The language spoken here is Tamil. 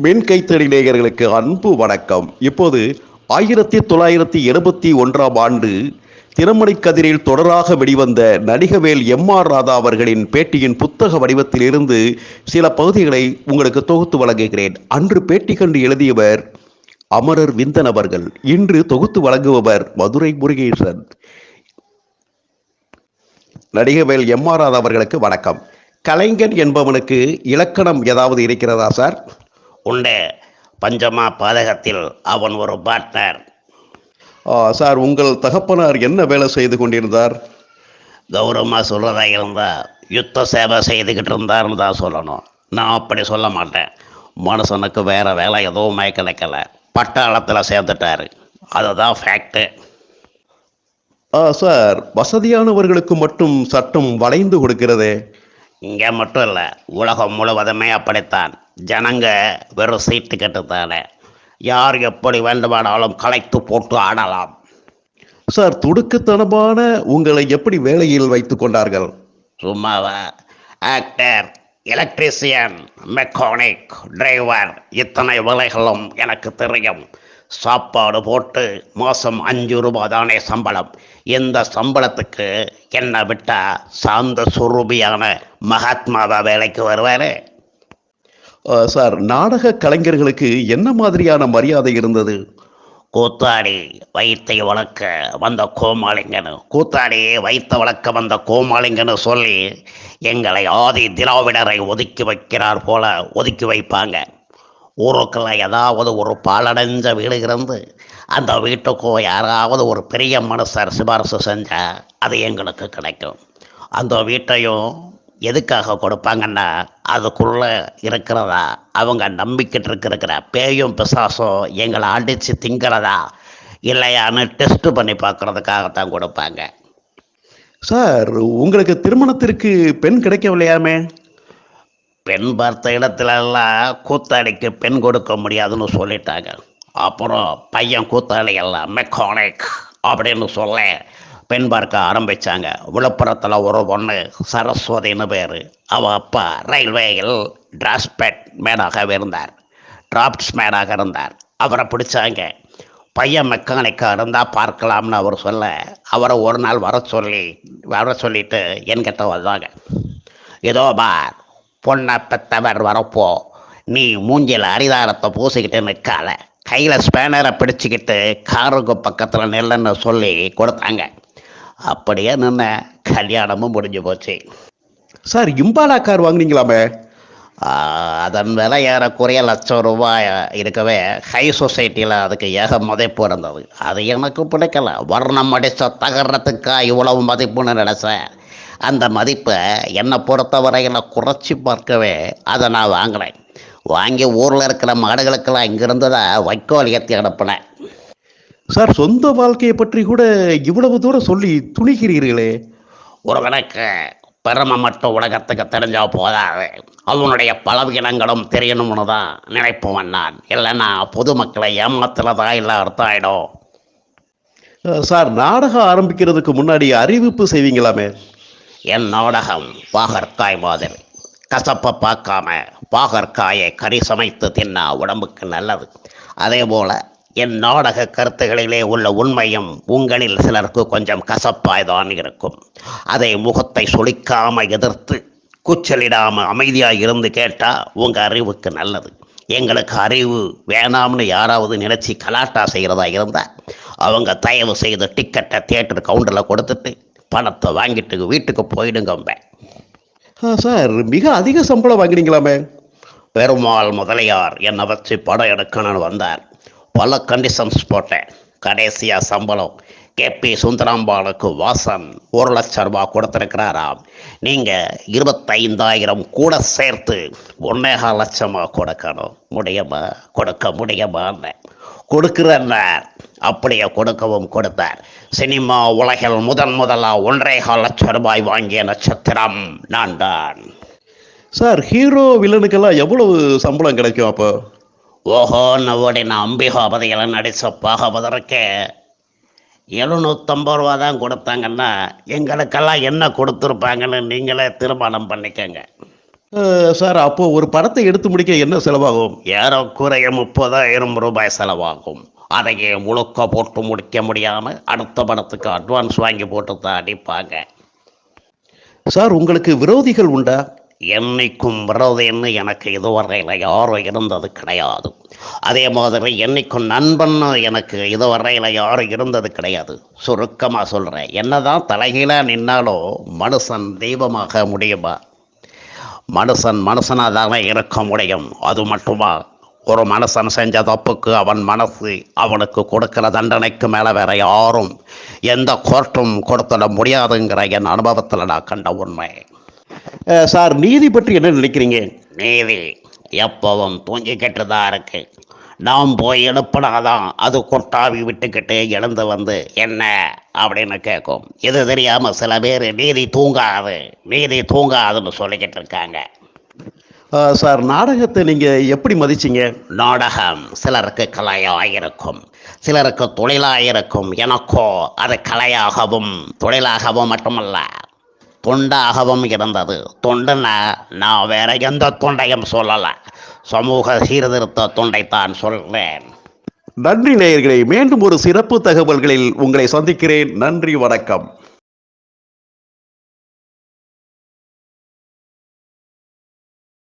மின் கைத்தறி நேயர்களுக்கு அன்பு வணக்கம். இப்போது 1971ஆம் ஆண்டு தினமணி கதிரில் தொடராக வெளிவந்த நடிகவேல் எம்.ஆர். ராதா அவர்களின் பேட்டியின் புத்தக வடிவத்தில் இருந்து சில பகுதிகளை உங்களுக்கு தொகுத்து வழங்குகிறேன். அன்று பேட்டி கண்டு எழுதியவர் அமரர் விந்தன் அவர்கள். இன்று தொகுத்து வழங்குபவர் மதுரை முருகேசன். நடிகவேல் எம்.ஆர். ராதா அவர்களுக்கு வணக்கம். கலைஞன் என்பவனுக்கு இலக்கணம் ஏதாவது இருக்கிறதா சார்? உண்டு. பஞ்சமா பாதகத்தில் அவன் ஒரு பார்ட்னர். சார், உங்கள் தகப்பனார் என்ன வேலை செய்து கொண்டிருந்தார்? கௌரவமாக சொல்கிறதா இருந்தால் யுத்த சேவை செய்துக்கிட்டு இருந்தார்னு தான் சொல்லணும். நான் அப்படி சொல்ல மாட்டேன். மனுஷனுக்கு வேறு வேலை எதுவுமே கிடைக்கல, பட்டாளத்தில் சேர்ந்துட்டாரு. அதுதான் ஃபேக்டு. சார், வசதியானவர்களுக்கு மட்டும் சட்டம் வளைந்து கொடுக்கிறதே. இங்கே மட்டும் இல்லை, உலகம் முழுவதுமே அப்படித்தான். ஜனங்க வெறும் சீட்டு கட்டுத்தானே, யார் எப்படி வேண்டுமானாலும் கலைத்து போட்டு ஆடலாம். சார், துடுக்குத்தனமான உங்களை எப்படி வேலையில் வைத்து கொண்டார்கள்? சும்மாவா? ஆக்டர், எலக்ட்ரிஷியன், மெக்கானிக், டிரைவர், இத்தனை வேலைகளும் எனக்கு தெரியும். சாப்பாடு போட்டு மாதம் 5 ரூபா தானே சம்பளம். இந்த சம்பளத்துக்கு என்ன விட்டா சாந்த சுரூபியான மகாத்மாவா வேலைக்கு வருவாரு. சார், நாடக கலைஞர்களுக்கு என்ன மாதிரியான மரியாதை இருந்தது? கூத்தாடி வைத்தை வளர்க்க வந்த கோமாளிங்கன்னு, கூத்தாடியே வைத்த வளர்க்க வந்த கோமாளிங்கன்னு சொல்லி எங்களை ஆதி திராவிடரை ஒதுக்கி வைக்கிறார் போல ஒதுக்கி வைப்பாங்க. ஊருக்குள்ள ஏதாவது ஒரு பாலடைஞ்ச வீடு இருந்து அந்த வீட்டுக்கோ யாராவது ஒரு பெரிய மனுஷர் சிபாரிசு செஞ்சால் அது எங்களுக்கு கிடைக்கும். அந்த வீட்டையும் எதுக்காக கொடுப்பாங்கன்னா, அதுக்குள்ளே இருக்கிறதா அவங்க நம்பிக்கிட்டு இருக்கிற பேயும் பிசாசும் எங்களை அடித்து திங்கிறதா இல்லையான்னு டெஸ்ட் பண்ணி பார்க்குறதுக்காகத்தான் கொடுப்பாங்க. சார், உங்களுக்கு திருமணத்திற்கு பெண் கிடைக்கவில்லையாமே? பெண் பார்த்த இடத்துலலாம் கூத்தாடிக்கு பெண் கொடுக்க முடியாதுன்னு சொல்லிட்டாங்க. அப்புறம் பையன் கூத்தாடி எல்லாம் மெக்கானிக் அப்படின்னு சொல்ல பெண் பார்க்க ஆரம்பித்தாங்க. விழுப்புரத்தில் ஒரு பொண்ணு சரஸ்வதினு பேர். அவள் அப்பா ரயில்வேயில் டிராப்ட்ஸ்மேனாக இருந்தார். அவரை பிடிச்சாங்க. பையன் மெக்கானிக்காக இருந்தால் பார்க்கலாம்னு அவர் சொல்ல, அவரை ஒரு நாள் வர சொல்லிட்டு என்கிட்ட வந்தாங்க. ஏதோ பார், பொண்ணை பெற்றவர் வரப்போ நீ மூஞ்சில் அரிதாரத்தை பூசிக்கிட்டு நிற்காத, கையில் ஸ்பேனரை பிடிச்சிக்கிட்டு காருக்கு பக்கத்தில் நெல்லுன்னு சொல்லி கொடுத்தாங்க. அப்படியே நின்ன கல்யாணமும் முடிஞ்சு போச்சு. சார், இம்பாலா கார் வாங்கினீங்களாமே? அதன் விலை ஏறக்குறைய ₹1,00,000 இருக்கவே ஹை சொசைட்டியில் அதுக்கு ஏக மதிப்பு இருந்தது. அது எனக்கு பிடிக்கல. வர்ணம் அடித்த தகரத்துக்கா இவ்வளவு மதிப்புன்னு நினச்சேன். அந்த மதிப்பை என்னை பொறுத்தவரையில் குறைச்சி பார்க்கவே அதை நான் வாங்கினேன். வாங்கி ஊரில் இருக்கிற மாடுகளுக்கெல்லாம் இங்கிருந்து தான் வைக்கோல் ஏற்றி அனுப்பினேன். சார், சொந்த வாழ்க்கையை பற்றி கூட இவ்வளவு தூரம் சொல்லி துணிகிறீர்களே. ஒருவனுக்கு பெருமை மட்டும் உலகத்துக்கு தெரிஞ்சால் போதாது, அவனுடைய பலவீனங்களும் தெரியணும்னு தான் நினைப்பவன் நான். இல்லைன்னா பொதுமக்களை ஏமாத்துறதா இல்லை அர்த்தம் ஆகிடும். சார், நாடகம் ஆரம்பிக்கிறதுக்கு முன்னாடி அறிவிப்பு செய்வீங்களாமே? என் நாடகம் பாகற்காய் மாதிரி. கசப்பை பார்க்காம பாகற்காயை கறி சமைத்து தின்னா உடம்புக்கு நல்லது. அதே போல் என் நாடக கருத்துகளிலே உள்ள உண்மையும் உங்களில் சிலருக்கு கொஞ்சம் கசப்பாய் தான் இருக்கும். அதை முகத்தை சொலிக்காமல் எதிர்த்து கூச்சலிடாமல் அமைதியாக இருந்து கேட்டால் உங்கள் அறிவுக்கு நல்லது. எங்களுக்கு அறிவு வேணாம்னு யாராவது நினச்சி கலாட்டா செய்கிறதா இருந்தால் அவங்க தயவு செய்து டிக்கெட்டை தியேட்டர் கவுண்டரில் கொடுத்துட்டு பணத்தை வாங்கிட்டு வீட்டுக்கு போயிடுங்க. சார், மிக அதிக சம்பளம் வாங்கினீங்களாமே? பெருமாள் முதலியார் என்னை வச்சு படம் எடுக்கணும்னு வந்தார். பல கண்டிஷன்ஸ் போட்டேன். கடைசியாக சம்பளம் KP சுந்தராம்பாளுக்கு வாசன் ₹1,00,000 கொடுத்துருக்கிறாராம். நீங்கள் 25,000 கூட சேர்த்து 1,50,000 கொடுக்கணும். கொடுக்க முடியுமான்னு கொடுக்குறார். அப்படியே கொடுக்கவும் கொடுத்தார். சினிமா உலகில் முதலாக ₹1,50,000 வாங்கிய நட்சத்திரம் நான் தான். சார், ஹீரோ வில்லனுக்கெல்லாம் எவ்வளவு சம்பளம் கிடைக்கும் அப்போ? ஓஹோன்னு ஓடின அம்பிகாபதியில் நடித்த பாகவதற்கு ₹750 தான் கொடுத்தாங்கன்னா எங்களுக்கெல்லாம் என்ன கொடுத்துருப்பாங்கன்னு நீங்களே தீர்மானம் பண்ணிக்கங்க. சார் அப்போ ஒரு படத்தை எடுத்து முடிக்க என்ன செலவாகும்? ஏறக்குறைய 30,000 ரூபாய் செலவாகும். அதையே முழுக்க போட்டு முடிக்க முடியாம அடுத்த படத்துக்கு அட்வான்ஸ் வாங்கி போட்டு தான் அடிப்பாங்க. சார் உங்களுக்கு விரோதிகள் உண்டா? என்னைக்கும் விரோதின்னு எனக்கு இதுவரையில் யாரும் இருந்தது கிடையாது. அதே மாதிரி என்னைக்கும் நண்பன்னு எனக்கு இதுவரையில் யாரும் இருந்தது கிடையாது. சுருக்கமாக சொல்கிறேன், என்னதான் தலைகீழாக நின்னாலும் மனுஷன் தெய்வமாக முடியுமா? மனுஷன் மனுஷனாக தானே இருக்க முடியும். அது மட்டுமா, ஒரு மனுஷன் செஞ்ச தப்புக்கு அவன் மனசு அவனுக்கு கொடுக்கிற தண்டனைக்கு மேலே வேற யாரும் எந்த கோர்ட்டும் கொடுத்துட முடியாதுங்கிற என் அனுபவத்தில் நான் கண்ட உண்மை. சார் நீதி பற்றி என்ன நினைக்கிறீங்க? நீதி எப்பவும் தூங்கிக்கிட்டு தான் இருக்கு. நாம் போய் எழுப்பினாதான் அது கொட்டாவி விட்டுக்கிட்டு எழுந்து வந்து என்ன அப்படின்னு கேட்கும். இது தெரியாமல் சில பேர் நீதி தூங்காதுன்னு சொல்லிக்கிட்டு இருக்காங்க. சார் நாடகத்தை நீங்கள் எப்படி மதிச்சிங்க? நாடகம் சிலருக்கு கலையாக இருக்கும், சிலருக்கு தொழிலாக இருக்கும். எனக்கோ அது கலையாகவும் தொழிலாகவும் மட்டுமல்ல, தொண்டாகவும் இருந்தது. தொண்டுன்னா நான் வேற எந்த தொண்டையும் சொல்லலை, சமூக சீர்திருத்த தொண்டைத்தான் சொல்றேன். நன்றி நேயர்களே, மீண்டும் ஒரு சிறப்பு தகவல்களில் உங்களை சந்திக்கிறேன். நன்றி, வணக்கம்.